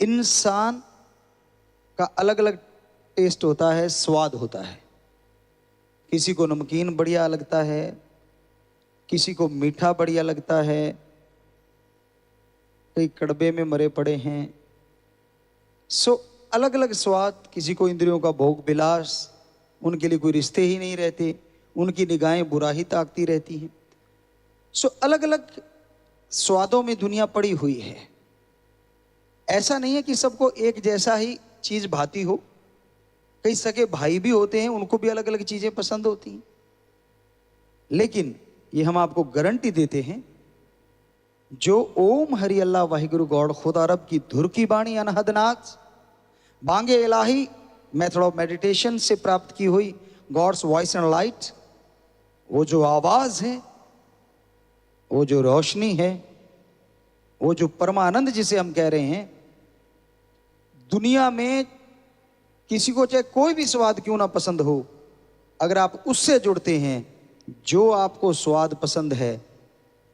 इंसान का अलग अलग टेस्ट होता है, स्वाद होता है। किसी को नमकीन बढ़िया लगता है, किसी को मीठा बढ़िया लगता है, कई कड़बे में मरे पड़े हैं। अलग अलग स्वाद। किसी को इंद्रियों का भोग विलास, उनके लिए कोई रिश्ते ही नहीं रहते, उनकी निगाहें बुरा ही ताकती रहती हैं। अलग अलग स्वादों में दुनिया पड़ी हुई है। ऐसा नहीं है कि सबको एक जैसा ही चीज भाती हो। कई सगे भाई भी होते हैं, उनको भी अलग अलग चीजें पसंद होती हैं। लेकिन ये हम आपको गारंटी देते हैं, जो ओम हरि अल्लाह वाहिगुरु गॉड खुदा रब की धुर की बाणी अनहद नाच बांगे इलाही मेथड ऑफ मेडिटेशन से प्राप्त की हुई गॉड्स वॉइस एंड लाइट, वो जो आवाज है, वो जो रोशनी है, वो जो परमानंद जिसे हम कह रहे हैं, दुनिया में किसी को चाहे कोई भी स्वाद क्यों ना पसंद हो, अगर आप उससे जुड़ते हैं, जो आपको स्वाद पसंद है,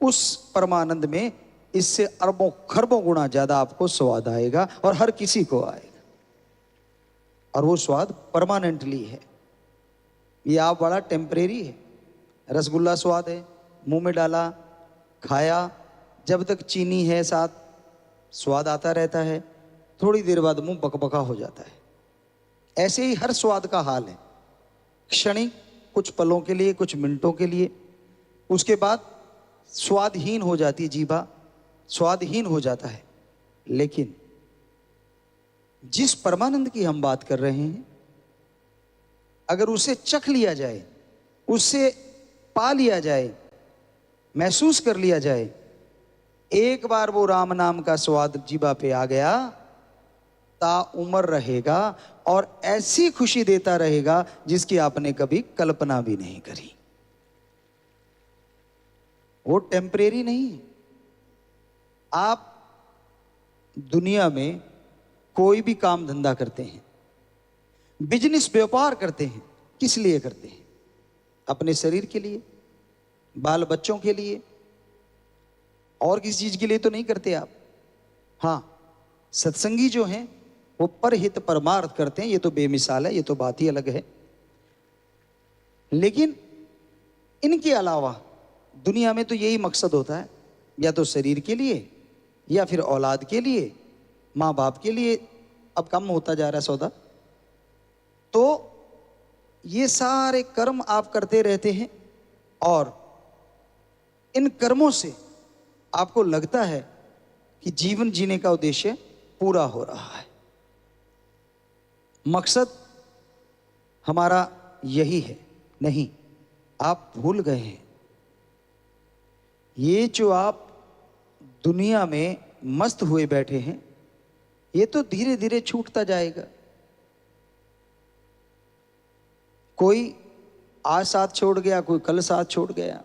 उस परमानंद में इससे अरबों खरबों गुना ज्यादा आपको स्वाद आएगा और हर किसी को आएगा। और वो स्वाद परमानेंटली है, ये आप बड़ा टेम्परेरी है। रसगुल्ला स्वाद है, मुंह में डाला, खाया, जब तक चीनी है साथ स्वाद आता रहता है, थोड़ी देर बाद मुंह बकबका हो जाता है। ऐसे ही हर स्वाद का हाल है, क्षणिक, कुछ पलों के लिए, कुछ मिनटों के लिए, उसके बाद स्वादहीन हो जाती है जीभा, स्वादहीन हो जाता है। लेकिन जिस परमानंद की हम बात कर रहे हैं, अगर उसे चख लिया जाए, उससे पा लिया जाए, महसूस कर लिया जाए, एक बार वो राम नाम का स्वाद जीभा पे आ गया, ता उम्र रहेगा और ऐसी खुशी देता रहेगा जिसकी आपने कभी कल्पना भी नहीं करी। वो टेम्परेरी नहीं है। आप दुनिया में कोई भी काम धंधा करते हैं, बिजनेस व्यापार करते हैं, किस लिए करते हैं? अपने शरीर के लिए, बाल बच्चों के लिए, और किसी चीज के लिए तो नहीं करते आप। हाँ, सत्संगी जो हैं वो परहित परमार्थ करते हैं, ये तो बेमिसाल है, ये तो बात ही अलग है। लेकिन इनके अलावा दुनिया में तो यही मकसद होता है, या तो शरीर के लिए, या फिर औलाद के लिए, माँ बाप के लिए। अब कम होता जा रहा है सौदा। तो ये सारे कर्म आप करते रहते हैं और इन कर्मों से आपको लगता है कि जीवन जीने का उद्देश्य पूरा हो रहा है। मकसद हमारा यही है। नहीं, आप भूल गए हैं। ये जो आप दुनिया में मस्त हुए बैठे हैं, ये तो धीरे धीरे छूटता जाएगा। कोई आज साथ छोड़ गया, कोई कल साथ छोड़ गया।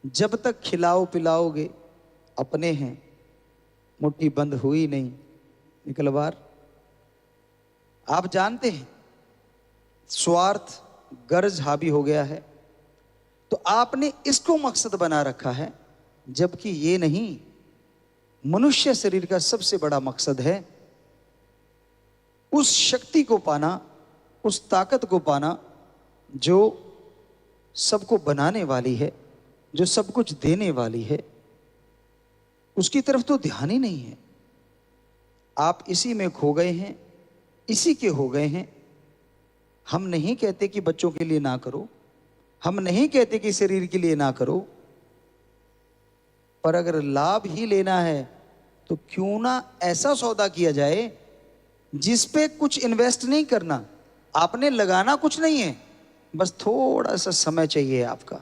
जब तक खिलाओ पिलाओगे, अपने हैं, मुट्ठी बंद हुई नहीं, निकल बार। आप जानते हैं स्वार्थ गर्ज हावी हो गया है, तो आपने इसको मकसद बना रखा है, जबकि ये नहीं। मनुष्य शरीर का सबसे बड़ा मकसद है उस शक्ति को पाना, उस ताकत को पाना जो सबको बनाने वाली है, जो सब कुछ देने वाली है। उसकी तरफ तो ध्यान ही नहीं है। आप इसी में खो गए हैं, इसी के हो गए हैं। हम नहीं कहते कि बच्चों के लिए ना करो, हम नहीं कहते कि शरीर के लिए ना करो, पर अगर लाभ ही लेना है तो क्यों ना ऐसा सौदा किया जाए जिस पे कुछ इन्वेस्ट नहीं करना, आपने लगाना कुछ नहीं है, बस थोड़ा सा समय चाहिए आपका।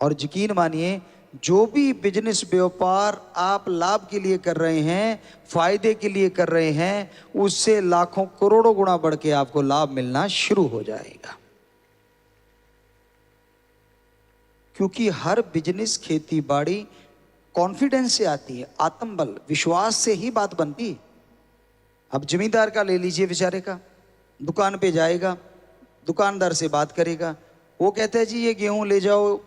और यकीन मानिए, जो भी बिजनेस व्यापार आप लाभ के लिए कर रहे हैं, फायदे के लिए कर रहे हैं, उससे लाखों करोड़ों गुना बढ़ के आपको लाभ मिलना शुरू हो जाएगा। क्योंकि हर बिजनेस, खेती बाड़ी कॉन्फिडेंस से आती है, आत्मबल, विश्वास से ही बात बनती है। अब जमींदार का ले लीजिए, बेचारे का दुकान पे जाएगा, दुकानदार से बात करेगा, वो कहता है जी ये गेहूं ले जाओ,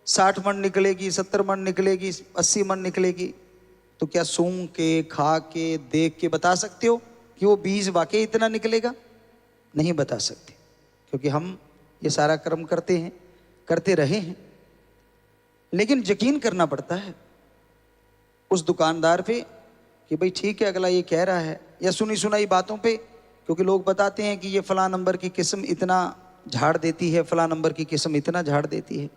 60 मन निकलेगी, 70 मन निकलेगी, 80 मन निकलेगी। तो क्या सूंघ के, खा के, देख के बता सकते हो कि वो बीज वाकई इतना निकलेगा? नहीं बता सकते, क्योंकि हम ये सारा कर्म करते हैं, करते रहे हैं। लेकिन यकीन करना पड़ता है उस दुकानदार पे कि भाई ठीक है, अगला ये कह रहा है, या सुनी सुनाई बातों पे, क्योंकि लोग बताते हैं कि ये फला नंबर की किस्म इतना झाड़ देती है, फला नंबर की किस्म इतना झाड़ देती है।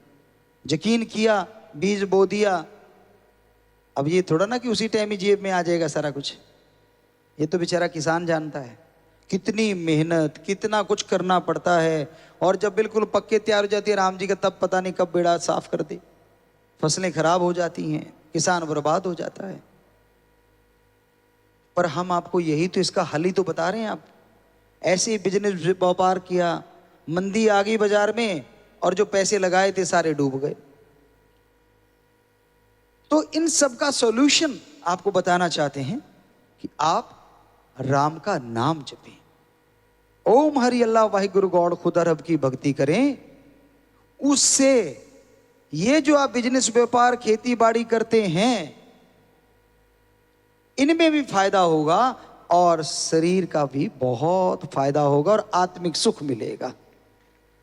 यकीन किया, बीज बो दिया। अब ये थोड़ा ना कि उसी टाइम ही जेब में आ जाएगा सारा कुछ। ये तो बेचारा किसान जानता है कितनी मेहनत, कितना कुछ करना पड़ता है। और जब बिल्कुल पक्के तैयार हो जाती है राम जी का, तब पता नहीं कब बेड़ा साफ कर दे, फसलें खराब हो जाती हैं, किसान बर्बाद हो जाता है। पर हम आपको यही तो इसका हल ही तो बता रहे हैं। आप ऐसे ही बिजनेस व्यापार किया, मंदी आ गई बाजार में, और जो पैसे लगाए थे सारे डूब गए। तो इन सब का सॉल्यूशन आपको बताना चाहते हैं कि आप राम का नाम जपें, ओम हरि अल्लाह वाहिगुरु गौड़ खुदा रब की भक्ति करें। उससे ये जो आप बिजनेस व्यापार खेती बाड़ी करते हैं, इनमें भी फायदा होगा और शरीर का भी बहुत फायदा होगा और आत्मिक सुख मिलेगा।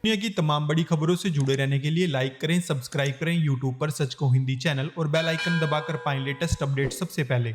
दुनिया की तमाम बड़ी खबरों से जुड़े रहने के लिए लाइक करें, सब्सक्राइब करें यूट्यूब पर सच को हिंदी चैनल और बेल आइकन दबाकर पाएं लेटेस्ट अपडेट सबसे पहले।